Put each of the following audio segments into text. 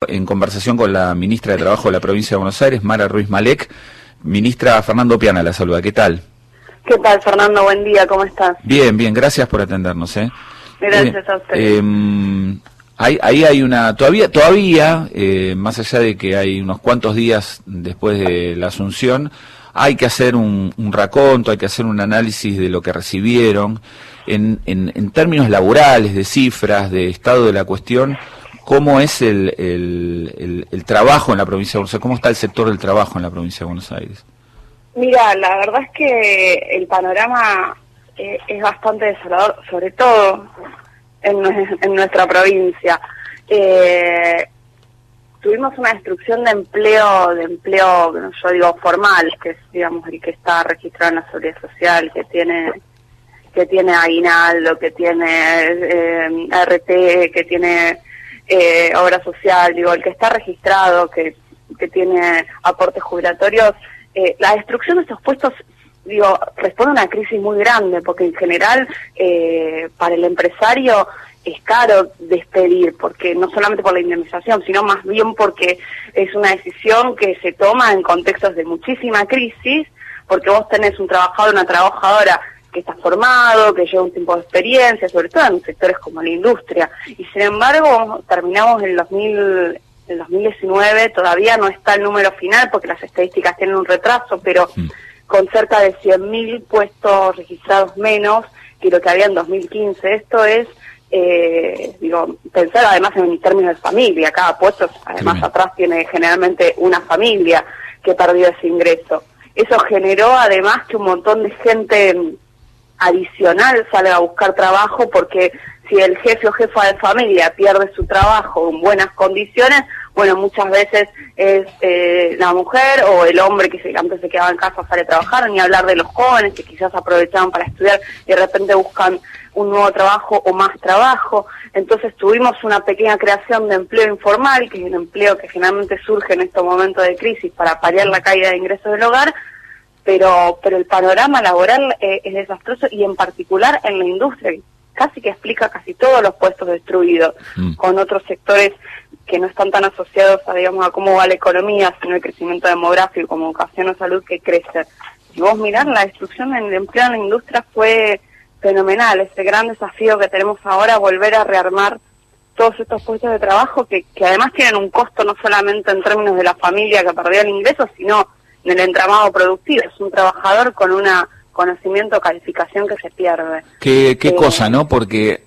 en conversación con la ministra de Trabajo de la provincia de Buenos Aires, Mara Ruiz Malek. Ministra, Fernando Piana la saluda. ¿Qué tal? ¿Qué tal, Fernando? Buen día, ¿cómo estás? Bien, bien, gracias por atendernos. Gracias a ustedes. Ahí hay una, todavía, más allá de que hay unos cuantos días después de la asunción, hay que hacer un raconto, hay que hacer un análisis de lo que recibieron, en términos laborales, de cifras, de estado de la cuestión. ¿Cómo es el trabajo en la provincia de Buenos Aires? ¿Cómo está el sector del trabajo en la provincia de Buenos Aires? Mira, la verdad es que el panorama es bastante desolador, sobre todo en nuestra provincia. Tuvimos una destrucción de empleo, yo digo formal, que es, digamos, el que está registrado en la Seguridad Social, que tiene aguinaldo, que tiene RT, que tiene obra social, digo, el que está registrado, que tiene aportes jubilatorios. La destrucción de estos puestos, digo, responde a una crisis muy grande, porque en general para el empresario es caro despedir, porque no solamente por la indemnización, sino más bien porque es una decisión que se toma en contextos de muchísima crisis, porque vos tenés un trabajador, una trabajadora que está formado, que lleva un tiempo de experiencia, sobre todo en sectores como la industria, y sin embargo terminamos en el 2019, todavía no está el número final porque las estadísticas tienen un retraso, pero con cerca de 100.000 puestos registrados menos que lo que había en 2015. Esto es, pensar además en términos de familia. Cada puesto, además, atrás tiene generalmente una familia que perdió ese ingreso. Eso generó además que un montón de gente adicional salga a buscar trabajo, porque si el jefe o jefa de familia pierde su trabajo en buenas condiciones, bueno, muchas veces es la mujer o el hombre que antes se quedaba en casa sale a trabajar, ni hablar de los jóvenes que quizás aprovechaban para estudiar y de repente buscan un nuevo trabajo o más trabajo. Entonces tuvimos una pequeña creación de empleo informal, que es un empleo que generalmente surge en estos momentos de crisis para paliar la caída de ingresos del hogar, pero el panorama laboral es desastroso, y en particular en la industria, casi que explica casi todos los puestos destruidos, con otros sectores que no están tan asociados a, digamos, a cómo va la economía, sino el crecimiento demográfico, como educación o salud, que crece. Si vos mirás, la destrucción del empleo en la industria fue fenomenal. Ese gran desafío que tenemos ahora, volver a rearmar todos estos puestos de trabajo que además tienen un costo no solamente en términos de la familia que perdió el ingreso, sino en el entramado productivo. Es un trabajador con una conocimiento o calificación que se pierde. Qué cosa, ¿no? Porque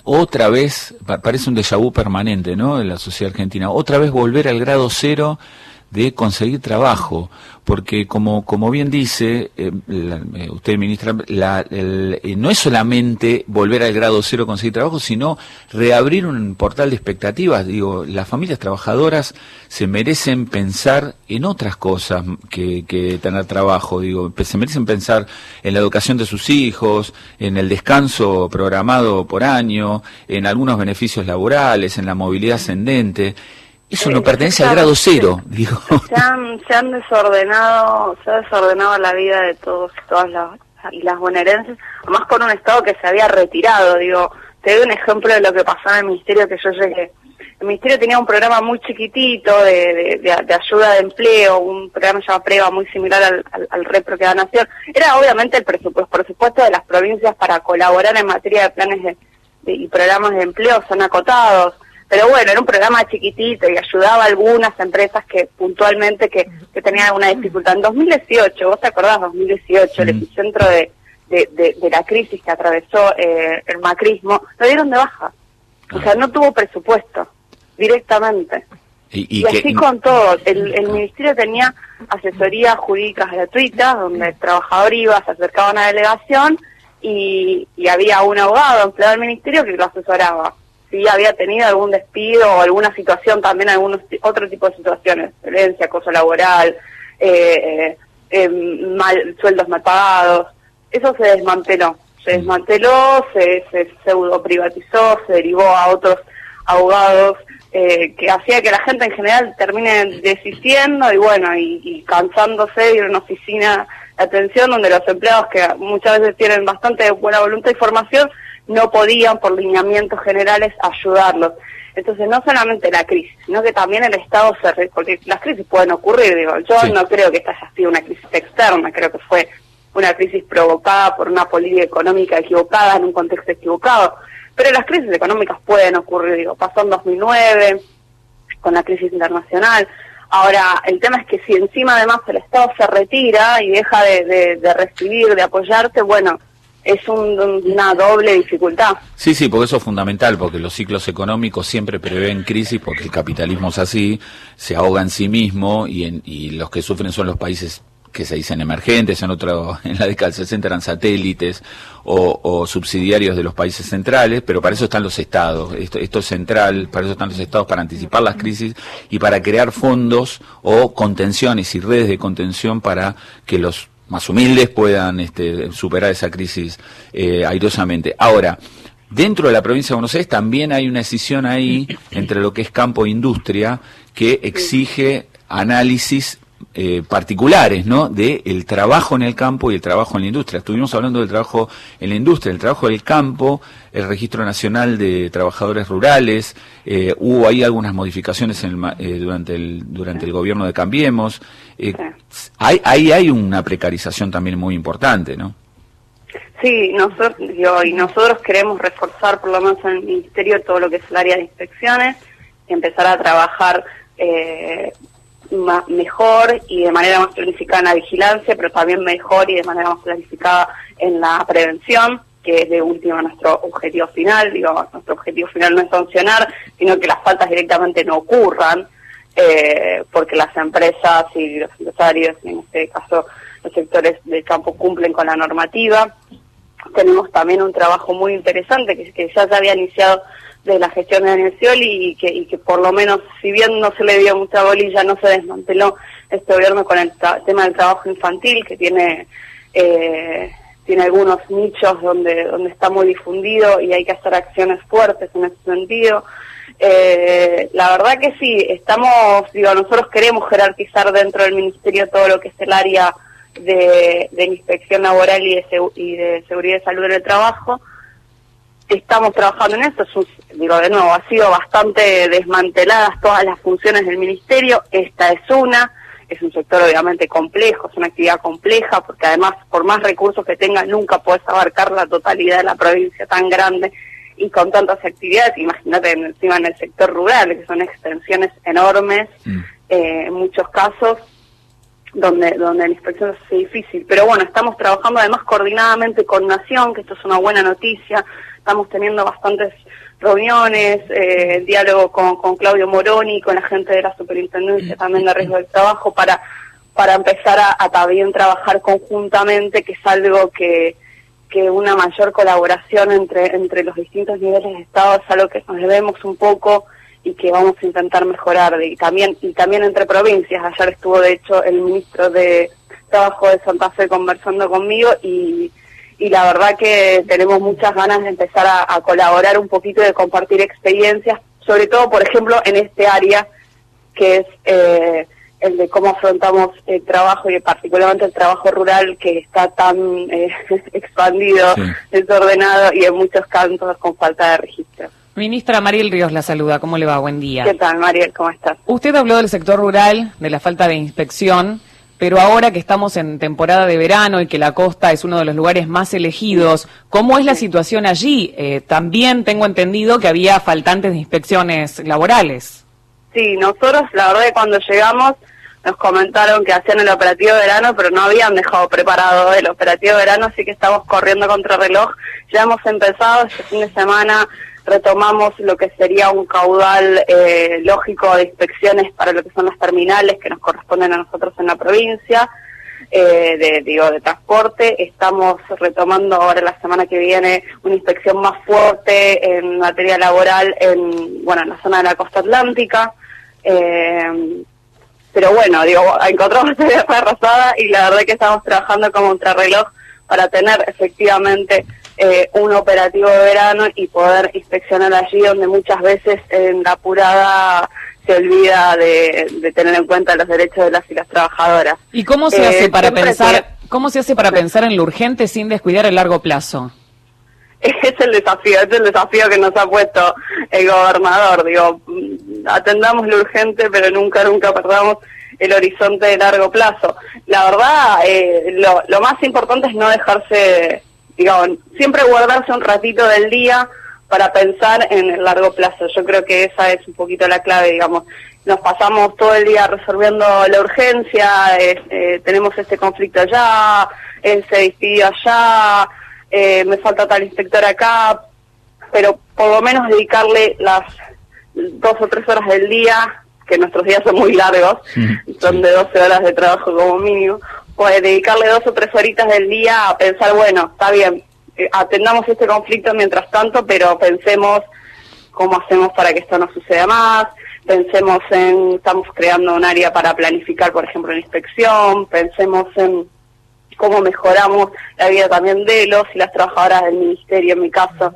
otra vez, parece un déjà vu permanente, ¿no?, en la sociedad argentina. Otra vez volver al grado cero de conseguir trabajo, porque como bien dice usted, ministra, no es solamente volver al grado cero conseguir trabajo, sino reabrir un portal de expectativas. Digo, las familias trabajadoras se merecen pensar en otras cosas que tener trabajo. Digo, se merecen pensar en la educación de sus hijos, en el descanso programado por año, en algunos beneficios laborales, en la movilidad ascendente. Eso no pertenece al grado cero, digo. Se ha desordenado la vida de todos y todas las bonaerenses, además con un Estado que se había retirado. Digo, te doy un ejemplo de lo que pasaba en el Ministerio que yo llegué. El Ministerio tenía un programa muy chiquitito de ayuda de empleo, un programa llamado PREVA, muy similar al Repro que da Nación. Era obviamente el presupuesto de las provincias para colaborar en materia de planes y programas de empleo son acotados. Pero bueno, era un programa chiquitito y ayudaba a algunas empresas que puntualmente que tenían alguna dificultad. En 2018, ¿vos te acordás? 2018, el epicentro de la crisis que atravesó el macrismo, lo dieron de baja. O sea, no tuvo presupuesto directamente. Y así con todo. El ministerio tenía asesorías jurídicas gratuitas, donde el trabajador iba, se acercaba a una delegación y había un abogado empleado del ministerio que lo asesoraba. Si había tenido algún despido o alguna situación, también otro tipo de situaciones, violencia, acoso laboral, sueldos mal pagados. Eso se desmanteló, se pseudo privatizó, se derivó a otros abogados, que hacía que la gente en general termine desistiendo y cansándose de ir a una oficina de atención donde los empleados, que muchas veces tienen bastante buena voluntad y formación, no podían por lineamientos generales ayudarlos. Entonces no solamente la crisis, sino que también el Estado porque las crisis pueden ocurrir, digo, yo no creo que esta haya sido una crisis externa, creo que fue una crisis provocada por una política económica equivocada en un contexto equivocado, pero las crisis económicas pueden ocurrir, digo, pasó en 2009 con la crisis internacional. Ahora, el tema es que si encima además el Estado se retira y deja de recibir, de apoyarte, bueno, es una doble dificultad. Sí, porque eso es fundamental, porque los ciclos económicos siempre prevén crisis, porque el capitalismo es así, se ahoga en sí mismo y los que sufren son los países que se dicen emergentes, en la década del 60 eran satélites o subsidiarios de los países centrales, pero para eso están los estados, esto es central, para eso están los estados, para anticipar las crisis y para crear fondos o contenciones y redes de contención para que los más humildes puedan superar esa crisis airosamente. Ahora, dentro de la provincia de Buenos Aires también hay una decisión ahí entre lo que es campo e industria que exige análisis particulares, ¿no? De el trabajo en el campo y el trabajo en la industria. Estuvimos hablando del trabajo en la industria, el trabajo del campo, el Registro Nacional de Trabajadores Rurales, hubo ahí algunas modificaciones durante el gobierno de Cambiemos. Ahí hay una precarización también muy importante, ¿no? Sí, nosotros queremos reforzar por lo menos en el Ministerio todo lo que es el área de inspecciones, empezar a trabajar mejor y de manera más planificada en la vigilancia, pero también mejor y de manera más planificada en la prevención, que es de última nuestro objetivo final. Digo, nuestro objetivo final no es sancionar, sino que las faltas directamente no ocurran, porque las empresas y los empresarios, en este caso los sectores del campo, cumplen con la normativa. Tenemos también un trabajo muy interesante que ya se había iniciado de la gestión de Daniel Scioli y que por lo menos, si bien no se le dio mucha bolilla, no se desmanteló este gobierno con el tema del trabajo infantil, que tiene algunos nichos donde está muy difundido y hay que hacer acciones fuertes en ese sentido. La verdad que sí, nosotros queremos jerarquizar dentro del Ministerio todo lo que es el área de inspección laboral y de seguridad y salud en el trabajo. Estamos trabajando en esto, de nuevo, ha sido bastante desmanteladas todas las funciones del Ministerio, esta es un sector obviamente complejo, es una actividad compleja, porque además, por más recursos que tengas, nunca puedes abarcar la totalidad de la provincia tan grande y con tantas actividades. Imagínate encima en el sector rural, que son extensiones enormes, en muchos casos, donde la inspección es difícil. Pero bueno, estamos trabajando además coordinadamente con Nación, que esto es una buena noticia. Estamos teniendo bastantes reuniones, diálogo con Claudio Moroni, con la gente de la Superintendencia también de Riesgo del Trabajo, para empezar a también trabajar conjuntamente, que es algo que una mayor colaboración entre los distintos niveles de Estado es algo que nos debemos un poco y que vamos a intentar mejorar. Y también entre provincias. Ayer estuvo de hecho el ministro de Trabajo de Santa Fe conversando conmigo y la verdad que tenemos muchas ganas de empezar a colaborar un poquito y de compartir experiencias, sobre todo, por ejemplo, en este área que es el de cómo afrontamos el trabajo y particularmente el trabajo rural, que está tan expandido, desordenado y en muchos casos con falta de registro. Ministra, Mariel Ríos la saluda. ¿Cómo le va? Buen día. ¿Qué tal, Mariel? ¿Cómo estás? Usted habló del sector rural, de la falta de inspección, pero ahora que estamos en temporada de verano y que la costa es uno de los lugares más elegidos, ¿cómo es la situación allí? También tengo entendido que había faltantes de inspecciones laborales. Sí, nosotros, la verdad, que cuando llegamos nos comentaron que hacían el operativo de verano, pero no habían dejado preparado el operativo de verano, así que estamos corriendo contra reloj. Ya hemos empezado este fin de semana. Retomamos lo que sería un caudal lógico de inspecciones para lo que son las terminales que nos corresponden a nosotros en la provincia, de transporte. Estamos retomando ahora la semana que viene una inspección más fuerte en materia laboral en la zona de la costa atlántica. Pero bueno, encontramos esta arrasada y la verdad que estamos trabajando como contrarreloj para tener efectivamente un operativo de verano y poder inspeccionar allí donde muchas veces en la apurada se olvida de tener en cuenta los derechos de las y las trabajadoras. ¿Y cómo se hace para pensar en lo urgente sin descuidar el largo plazo? es el desafío que nos ha puesto el gobernador. Digo, atendamos lo urgente, pero nunca perdamos el horizonte de largo plazo. La verdad, lo más importante es no dejarse, digamos, siempre guardarse un ratito del día para pensar en el largo plazo. Yo creo que esa es un poquito la clave, digamos. Nos pasamos todo el día resolviendo la urgencia, tenemos este conflicto allá, él se despidió allá, me falta tal inspector acá, pero por lo menos dedicarle las 2 o 3 horas del día, que nuestros días son muy largos, son de 12 horas de trabajo como mínimo, pues dedicarle 2 o 3 horitas del día a pensar, bueno, está bien, atendamos este conflicto mientras tanto, pero pensemos cómo hacemos para que esto no suceda más, pensemos estamos creando un área para planificar, por ejemplo, la inspección, pensemos en cómo mejoramos la vida también de los y las trabajadoras del ministerio, en mi caso,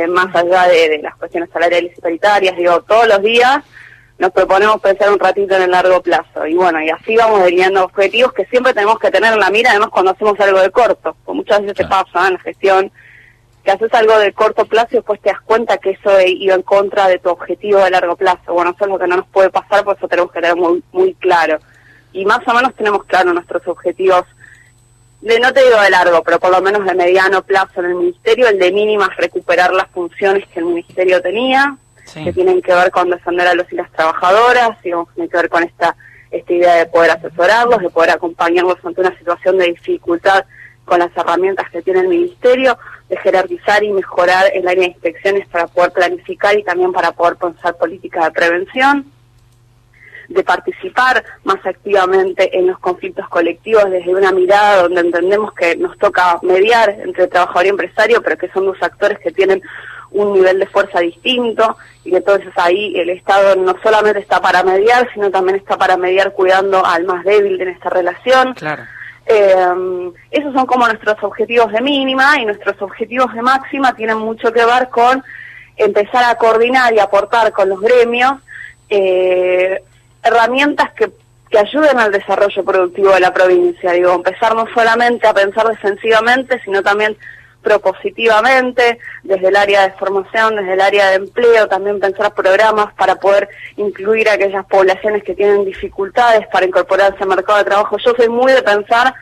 más allá de las cuestiones salariales y paritarias. Digo, todos los días nos proponemos pensar un ratito en el largo plazo, y bueno, y así vamos delineando objetivos que siempre tenemos que tener en la mira, además cuando hacemos algo de corto, pues muchas veces te pasa en la gestión, que haces algo de corto plazo y después te das cuenta que eso iba en contra de tu objetivo de largo plazo. Bueno, eso es lo que no nos puede pasar, por eso tenemos que tener muy claro, y más o menos tenemos claro nuestros objetivos, no te digo de largo, pero por lo menos de mediano plazo en el ministerio. El de mínima es recuperar las funciones que el ministerio tenía, que tienen que ver con defender a los y las trabajadoras, digamos, tienen que ver con esta idea de poder asesorarlos, de poder acompañarlos ante una situación de dificultad con las herramientas que tiene el ministerio, de jerarquizar y mejorar el área de inspecciones para poder planificar y también para poder pensar políticas de prevención, de participar más activamente en los conflictos colectivos desde una mirada donde entendemos que nos toca mediar entre trabajador y empresario, pero que son 2 actores que tienen un nivel de fuerza distinto, y que entonces ahí el Estado no solamente está para mediar, sino también está para mediar cuidando al más débil en esta relación. Claro. Esos son como nuestros objetivos de mínima, y nuestros objetivos de máxima tienen mucho que ver con empezar a coordinar y aportar con los gremios herramientas que ayuden al desarrollo productivo de la provincia. Digo, empezar no solamente a pensar defensivamente, sino también propositivamente, desde el área de formación, desde el área de empleo, también pensar programas para poder incluir a aquellas poblaciones que tienen dificultades para incorporarse al mercado de trabajo. Yo soy muy de pensar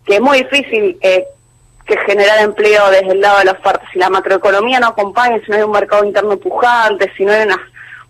que es muy difícil que generar empleo desde el lado de la oferta. Si la macroeconomía no acompaña, si no hay un mercado interno pujante, si no hay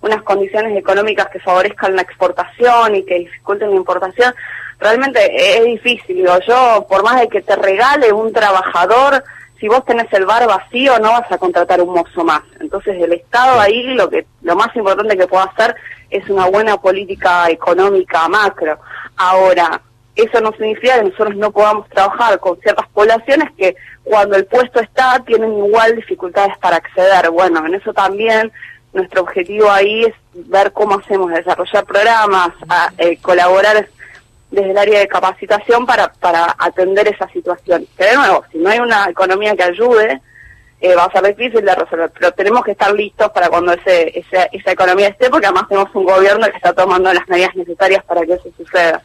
unas condiciones económicas que favorezcan la exportación y que dificulten la importación, realmente es difícil. Digo, yo, por más de que te regale un trabajador, si vos tenés el bar vacío, no vas a contratar un mozo más. Entonces el Estado ahí lo más importante que puede hacer es una buena política económica macro. Ahora, eso no significa que nosotros no podamos trabajar con ciertas poblaciones que cuando el puesto está tienen igual dificultades para acceder. Bueno, en eso también nuestro objetivo ahí es ver cómo hacemos, desarrollar programas, colaborar desde el área de capacitación para atender esa situación. Que de nuevo, si no hay una economía que ayude, va a ser difícil de resolver, pero tenemos que estar listos para cuando esa economía esté, porque además tenemos un gobierno que está tomando las medidas necesarias para que eso suceda.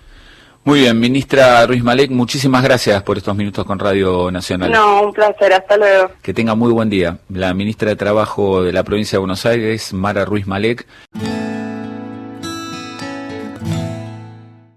Muy bien, ministra Ruiz Malek, muchísimas gracias por estos minutos con Radio Nacional. No, un placer, hasta luego. Que tenga muy buen día. La ministra de Trabajo de la provincia de Buenos Aires, Mara Ruiz Malek.